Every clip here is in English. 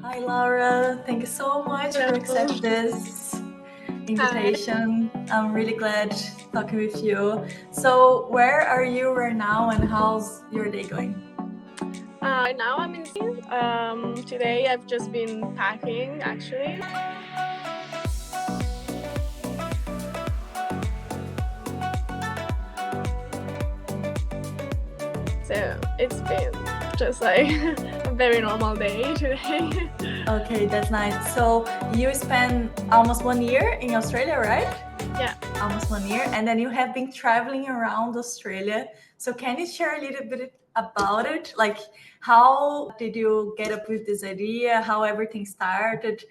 Hi, Laura. Thank you so much for accepting this invitation. I'm really glad talking with you. So, where are you right now, and how's your day going? Right now I'm in Sydney. Today I've just been packing actually. So it's been just like a very normal day today. Okay, that's nice. So, you spent almost 1 year in Australia, right? Yeah. Almost 1 year. And then you have been traveling around Australia. So, can you share a little bit about it? Like, how did you get up with this idea? How everything started?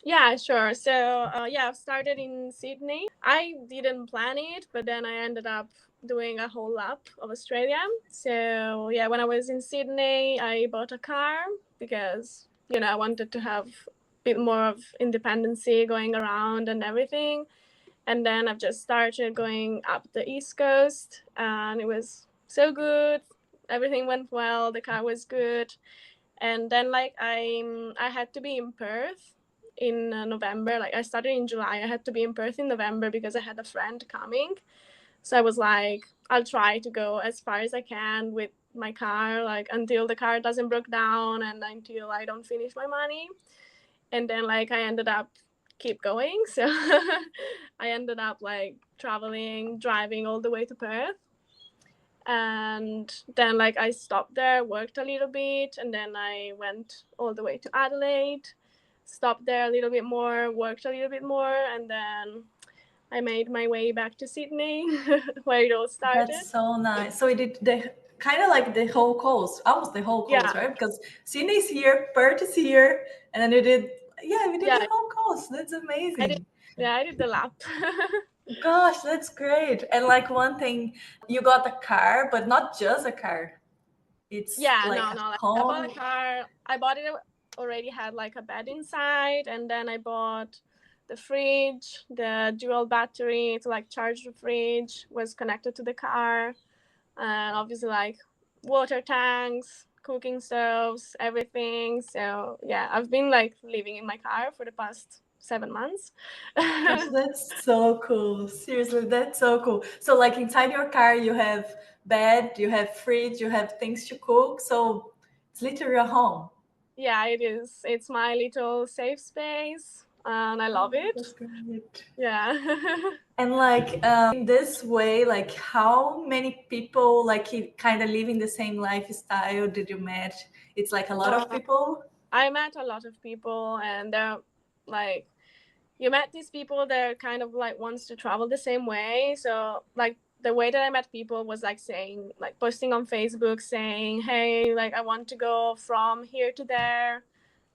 Yeah, sure. So I've started in Sydney. I didn't plan it, but then I ended up doing a whole lap of Australia. So yeah, when I was in Sydney, I bought a car because I wanted to have a bit more of independency going around and everything. And then I've just started going up the East Coast, and it was so good. Everything went well. The car was good, and then I had to be in Perth in November. Like I started in July, I had to be in Perth in November because I had a friend coming. So I was like, I'll try to go as far as I can with my car, like until the car doesn't break down and until I don't finish my money. And then I ended up keep going. So I ended up traveling, driving all the way to Perth. And then I stopped there, worked a little bit, and then I went all the way to Adelaide, stopped there a little bit more, worked a little bit more, and then I made my way back to Sydney where it all started. That's so nice. So we did the kind of like the whole coast, almost the whole coast, right? Because Sydney's here, Perth is here, and then we did the whole coast. That's amazing. I did the lap. Gosh, that's great. And one thing, you got a car, but not just a car. It's no. home. I bought a car. I bought it already had a bed inside, and then I bought the fridge, the dual battery to charge the fridge was connected to the car, and obviously water tanks, cooking stoves, everything. So yeah, I've been living in my car for the past 7 months. Gosh, that's so cool. Seriously, that's so cool. So inside your car you have bed, you have fridge, you have things to cook. So it's literally a home. Yeah, it is. It's my little safe space, and I love it. That's great. Yeah. And in this way, how many people kind of living the same lifestyle did you met? It's a lot of people. I met a lot of people, and they're you met these people that kind of wants to travel the same way. So the way that I met people was saying, posting on Facebook saying, hey, I want to go from here to there.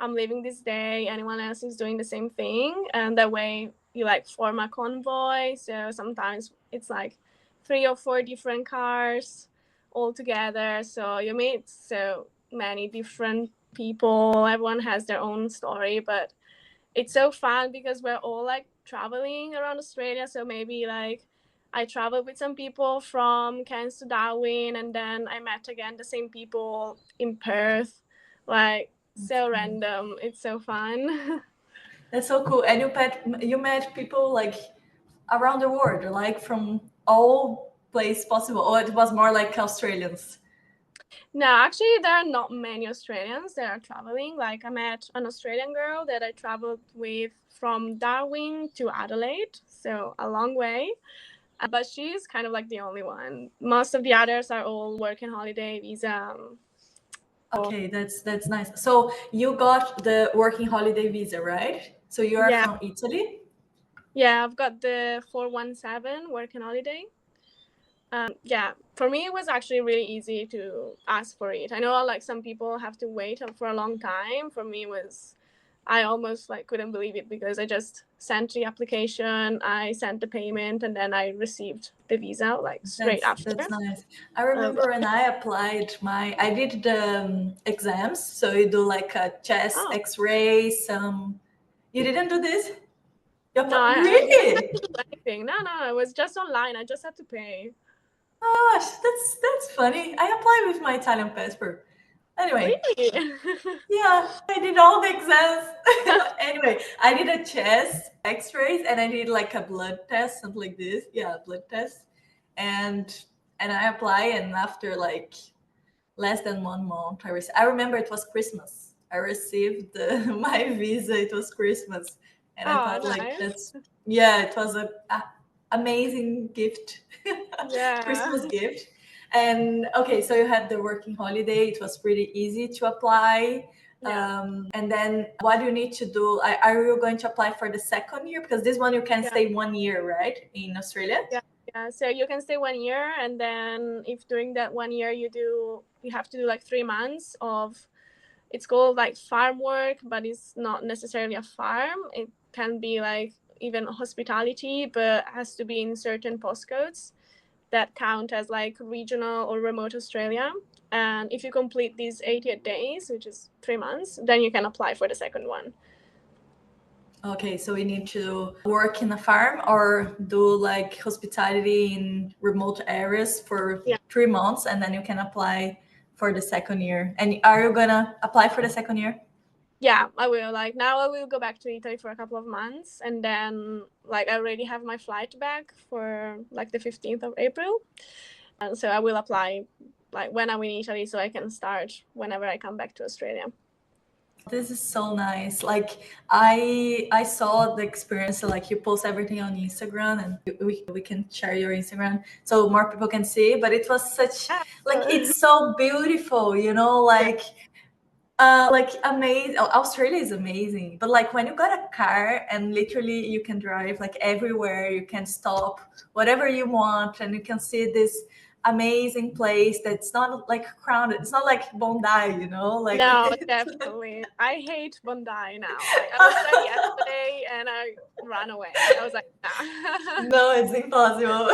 I'm leaving this day. Anyone else is doing the same thing? And that way you form a convoy. So sometimes it's 3 or 4 different cars all together. So you meet so many different people. Everyone has their own story, but it's so fun because we're all traveling around Australia. So maybe I traveled with some people from Cairns to Darwin, and then I met again the same people in Perth. Like, so random. It's so fun. That's so cool. And you met people like around the world, like from all places possible, or it was more like Australians? No, actually, there are not many Australians that are traveling. Like, I met an Australian girl that I traveled with from Darwin to Adelaide, so a long way. But she's kind of like the only one. Most of the others are all working holiday visa. Okay, that's nice. So you got the working holiday visa, right? So you are Yeah, from Italy? yeah, I've got the 417 working holiday. Yeah, for me it was actually really easy to ask for it. I know like some people have to wait for a long time. For me it was, I almost like couldn't believe it because I just sent the application, I sent the payment, and then I received the visa like straight after. That's nice. I I was remember like, when I applied I did the exams. So you do like a chest oh X-ray. Some you didn't do this? no, I didn't have Really? to do anything. No, it was just online. I just had to pay. Oh gosh, that's funny. I applied with my Italian passport. Anyway, Really? yeah, I did all the exams. Anyway, I did a chest X-rays and I did like a blood test, something like this. Yeah, blood test, and I apply, and after like less than 1 month, I remember it was Christmas. I received my visa. It was Christmas, and I Oh, thought like nice. it was a amazing gift, Yeah. Christmas gift. And okay, so you had the working holiday. It was pretty easy to apply. Yeah. And then what do you need to do? Are you going to apply for the second year? Because this one you can Yeah. stay 1 year, right, in Australia? Yeah. Yeah. So you can stay 1 year, and then if during that 1 year you have to do like 3 months of, it's called like farm work, but it's not necessarily a farm. It can be like even hospitality, but has to be in certain postcodes that count as like regional or remote Australia. And if you complete these 88 days, which is 3 months, then you can apply for the second one. Okay, so we need to work in a farm or do like hospitality in remote areas for Yeah. 3 months, and then you can apply for the second year. And are you gonna apply for the second year? Yeah, I will. Like now I will go back to Italy for a couple of months, and then like I already have my flight back for like the 15th of April. And so I will apply like when I'm in Italy so I can start whenever I come back to Australia. This is so nice. Like I saw the experience. So like you post everything on Instagram, and we can share your Instagram so more people can see. But it was such Yeah. like it's so beautiful, you know, Yeah. like amazing. Australia is amazing, but like when you got a car and literally you can drive like everywhere, you can stop whatever you want, and you can see this amazing place that's not like crowded. It's not like Bondi, you know, like No, definitely. I hate Bondi now. Like I was there yesterday and I ran away. I was like, nah. no, it's impossible.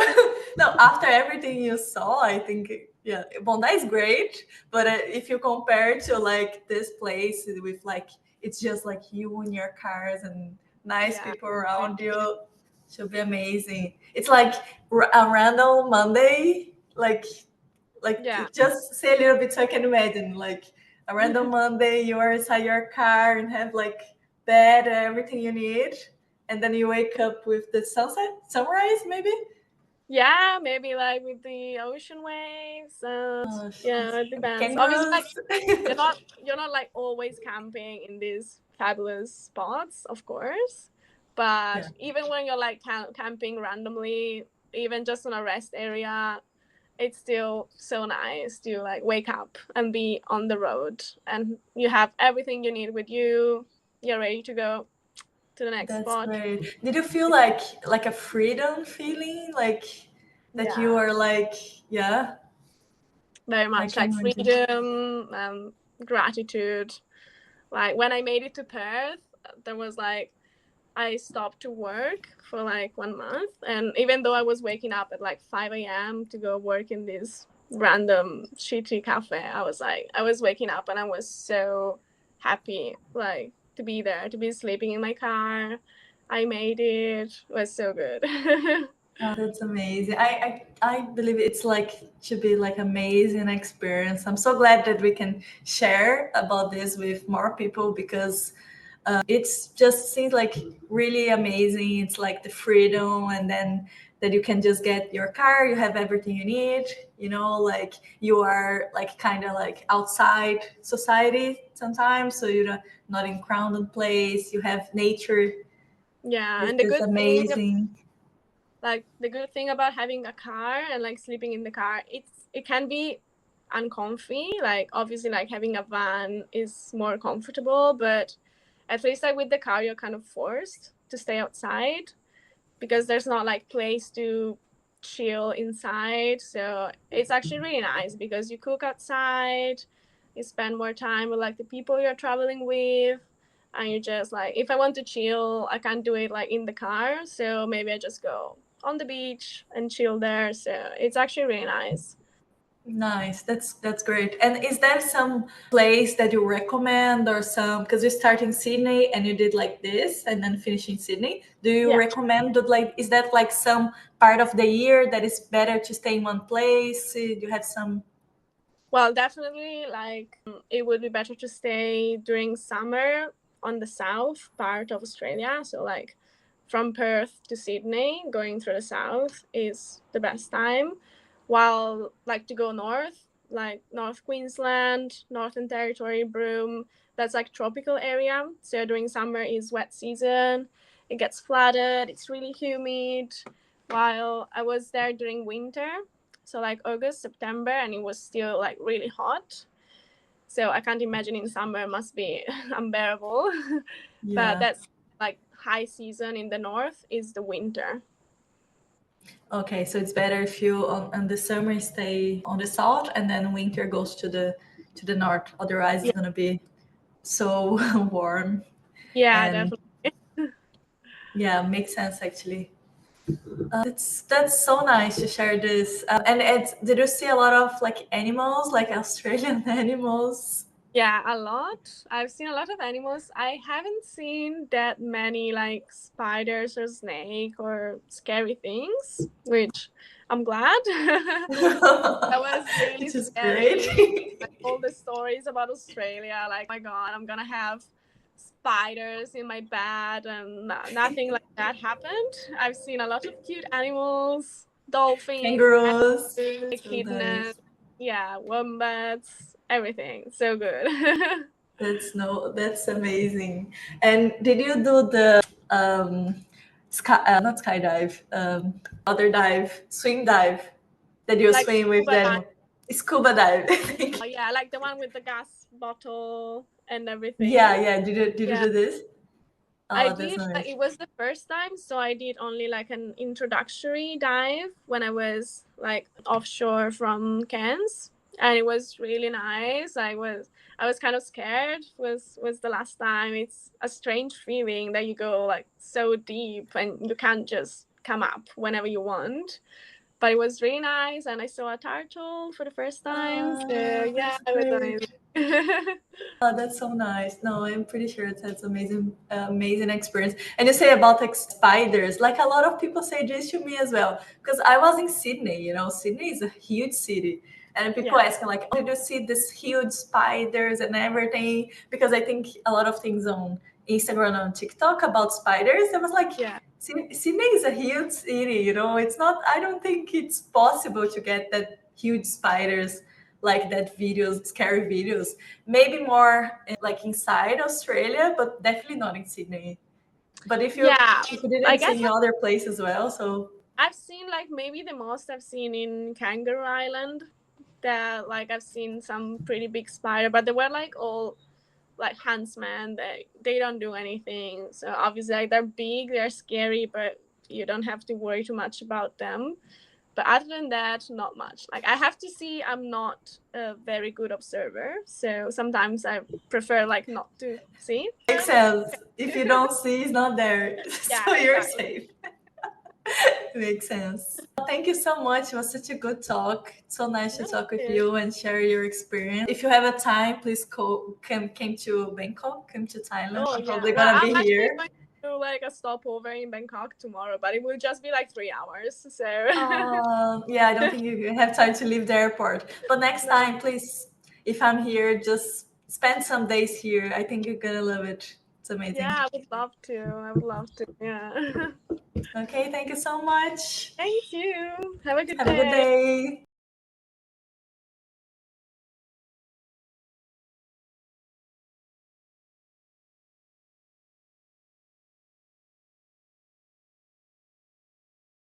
No, after everything you saw, I think yeah, Bondi is great, but if you compare to like this place with like it's just like you and your cars and nice Yeah. people around you, should be amazing. It's like a random Monday, like Yeah. just say a little bit so I can imagine like a random Monday you are inside your car and have like bed and everything you need, and then you wake up with the sunrise maybe. Yeah, maybe like with the ocean waves. Oh, Yeah, it depends. Obviously, like kangaroos. you're not like always camping in these fabulous spots, of course. But Yeah, even when you're like camping randomly, even just on a rest area, it's still so nice to like wake up and be on the road, and you have everything you need with you. You're ready to go to the next that's spot. great. Did you feel like a freedom feeling, like that you Yeah, are like yeah, very I much can like imagine. freedom, gratitude. Like when I made it to Perth, there was like I stopped to work for like 1 month, and even though I was waking up at like 5 a.m. to go work in this random shitty cafe, I was waking up and I was so happy like to be there, to be sleeping in my car. I made it. It was so good. Oh, that's amazing. I believe it's like should be like amazing experience. I'm so glad that we can share about this with more people because it's just seems like really amazing. It's like the freedom, and then that you can just get your car, you have everything you need, like you are like kind of like outside society sometimes, so you're not in crowded place, you have nature. Yeah, This and the is good thing, amazing. like the good thing about having a car and like sleeping in the car, it can be uncomfy. Like obviously, like having a van is more comfortable, but at least like with the car, you're kind of forced to stay outside because there's not like place to chill inside. So it's actually really nice because you cook outside, you spend more time with like the people you're traveling with, and you just like, if I want to chill, I can't do it like in the car, so maybe I just go on the beach and chill there. So it's actually really nice. Nice. That's great. And is there some place that you recommend or some because you start in Sydney and you did like this and then finish in Sydney? Do you Yeah. recommend that like is that like some part of the year that is better to stay in one place? Do you have some Well, definitely, like it would be better to stay during summer on the south part of Australia. So, like from Perth to Sydney, going through the south is the best time. While, like, to go north, like North Queensland, Northern Territory, Broome, that's like tropical area. So, during summer is wet season, it gets flooded, it's really humid. While I was there during winter, so like August, September, and it was still like really hot. So I can't imagine in summer must be unbearable. But yeah. that's like high season in the north is the winter. Okay, so it's better if you on the summer stay on the south and then winter goes to the north. Otherwise it's Yeah, gonna be so warm. yeah, And definitely. yeah, makes sense actually. That's so nice to share this. And did you see a lot of like animals, like Australian animals? Yeah, a lot. I've seen a lot of animals. I haven't seen that many like spiders or snake or scary things, which I'm glad. That was really Which is great. scary. Like all the stories about Australia, like, oh my God, I'm gonna have spiders in my bed, and nothing like that happened. I've seen a lot of cute animals, dolphins, Kangaroos. So echidnas, nice. yeah, wombats, everything. So good. That's amazing. And did you do the not skydive, other dive, swim dive that you Like swim with scuba dive. them? Scuba dive. Thank you. Oh, yeah, like the one with the gas bottle and everything. Yeah, yeah. Did you Yeah. do this? I Oh, that's did, like, nice. it was the first time, so I did only like an introductory dive when I was like offshore from Cairns, and it was really nice. I was kind of scared. Was the last time. It's a strange feeling that you go like so deep and you can't just come up whenever you want. But it was really nice, and I saw a turtle for the first time. So yeah, That's it was great. amazing. Oh, that's so nice. No, I'm pretty sure it's amazing, amazing experience. And you say about like spiders, like a lot of people say this to me as well. Because I was in Sydney, Sydney is a huge city, and people Yeah, ask me like, "Oh, did you see this huge spiders and everything?" Because I think a lot of things on Instagram and TikTok about spiders. I was like, yeah. Sydney is a huge city, It's not. I don't think it's possible to get that huge spiders like that videos, scary videos. Maybe more like inside Australia, but definitely not in Sydney. But Yeah, if you I didn't see guess in other places as well, so I've seen like maybe the most I've seen in Kangaroo Island. That like I've seen some pretty big spider, but they were like all like huntsmen. They don't do anything. So obviously like, they're big, they're scary, but you don't have to worry too much about them. But other than that, not much. Like I have to see. I'm not a very good observer, so sometimes I prefer like not to see. makes sense. If you don't see, it's not there, Yeah, so you're exactly. safe. Makes sense. Thank you so much. It was such a good talk. It's so nice to No, talk with you and share your experience. If you have a time, please came to Bangkok, come to Thailand. oh I'm yeah. probably Well, gonna I'm be actually here. going to like a stopover in Bangkok tomorrow, but it will just be like 3 hours. So Yeah, I don't think you have time to leave the airport. But next no. time, please, if I'm here, just spend some days here. I think you're gonna love it. It's amazing. Yeah, I would love to. I would love to. Yeah. Okay, thank you so much. Thank you. Have a good Have a good day. day.